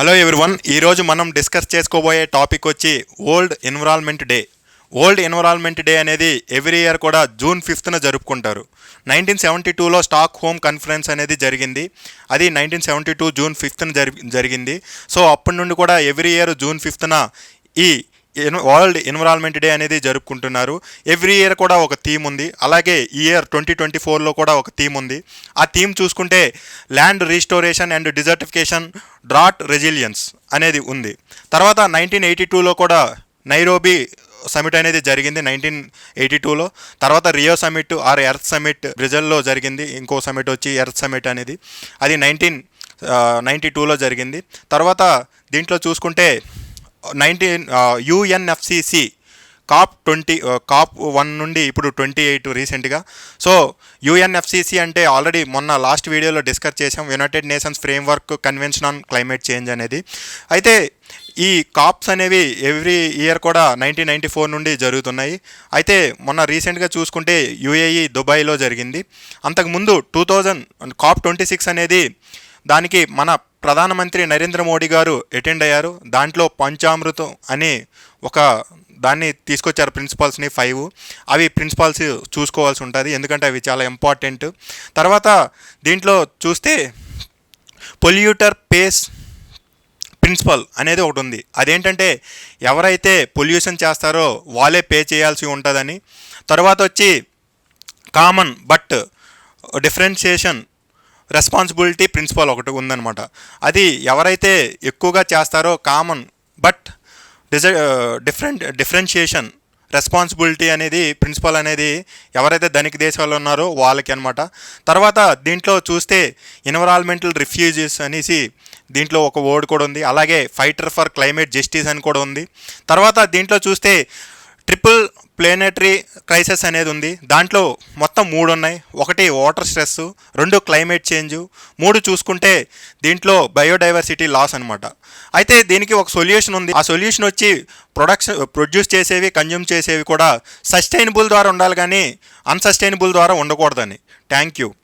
Hello everyone, ఈరోజు మనం discuss చేసుకోబోయే టాపిక్ వచ్చి world environment day. World environment day అనేది ఎవ్రీ ఇయర్ కూడా జూన్ 5న జరుపుకుంటారు. 1972లో స్టాక్ హోమ్ కాన్ఫరెన్స్ అనేది జరిగింది. అది 1972 జూన్ 5న జరిగింది. సో అప్పటి నుండి కూడా ఎవ్రీ ఇయర్ జూన్ 5న ఈ వరల్డ్ ఎన్విరాన్మెంట్ డే అనేది జరుపుకుంటున్నారు. ఎవ్రీ ఇయర్ కూడా ఒక థీమ్ ఉంది. అలాగే ఈ ఇయర్ 2024లో కూడా ఒక థీమ్ ఉంది. ఆ థీమ్ చూసుకుంటే land restoration and desertification, drought resilience అనేది ఉంది. తర్వాత 1982లో కూడా నైరోబీ సమిట్ అనేది జరిగింది 1982లో. తర్వాత Rio summit or earth summit బ్రెజిల్లో జరిగింది. ఇంకో సమిట్ వచ్చి ఎర్త్ సమిట్ అనేది, అది 1992లో జరిగింది. తర్వాత దీంట్లో చూసుకుంటే యుఎన్ఎఫ్సిసి COP 1 నుండి ఇప్పుడు 28 రీసెంట్గా. సో యుఎన్ఎఫ్సిసి అంటే ఆల్రెడీ మొన్న లాస్ట్ వీడియోలో డిస్కస్ చేసాం, United nations framework convention on climate change అనేది. అయితే ఈ కాప్స్ అనేవి ఎవ్రీ ఇయర్ కూడా 1994 నుండి జరుగుతున్నాయి. అయితే మొన్న రీసెంట్గా చూసుకుంటే యుఏఈ దుబాయ్లో జరిగింది. అంతకుముందు COP 26 అనేది దానికి మన ప్రధానమంత్రి నరేంద్ర మోడీ గారు అటెండ్ అయ్యారు. దాంట్లో పంచామృతం అని ఒక దాన్ని తీసుకొచ్చారు, ప్రిన్సిపల్స్ని 5. అవి ప్రిన్సిపల్స్ చూసుకోవాల్సి ఉంటుంది, ఎందుకంటే అవి చాలా ఇంపార్టెంట్. తర్వాత దీంట్లో చూస్తే పొల్యూటర్ పేస్ ప్రిన్సిపల్ అనేది ఒకటి ఉంది. అదేంటంటే ఎవరైతే పొల్యూషన్ చేస్తారో వాళ్ళే పే చేయాల్సి ఉంటుందని. తర్వాత వచ్చి common but differentiation responsibility principal ఒకటి ఉందన్నమాట. అది ఎవరైతే ఎక్కువగా చేస్తారో కామన్ బట్ డిఫరెన్షియేషన్ రెస్పాన్సిబిలిటీ అనేది ప్రిన్సిపల్ అనేది ఎవరైతే ధనిక దేశాలు ఉన్నారో వాళ్ళకి అనమాట. తర్వాత దీంట్లో చూస్తే ఎన్విరాన్మెంటల్ రిఫ్యూజీస్ అనేసి దీంట్లో ఒక వర్డ్ కూడా ఉంది. అలాగే ఫైటర్ ఫర్ క్లైమేట్ జస్టిస్ అని కూడా ఉంది. తర్వాత దీంట్లో చూస్తే ట్రిపుల్ ప్లానెటరీ క్రైసిస్ అనేది ఉంది. దాంట్లో మొత్తం 3 ఉన్నాయి. 1 వాటర్ స్ట్రెస్, 2 క్లైమేట్ చేంజ్, 3 చూసుకుంటే దీంట్లో బయోడైవర్సిటీ లాస్ అనమాట. అయితే దీనికి ఒక సొల్యూషన్ ఉంది. ఆ సొల్యూషన్ వచ్చి ప్రొడ్యూస్ చేసేవి, కన్జ్యూమ్ చేసేవి కూడా సస్టైనబుల్ ద్వారా ఉండాలి, కానీ అన్సస్టైనబుల్ ద్వారా ఉండకూడదని. Thank you.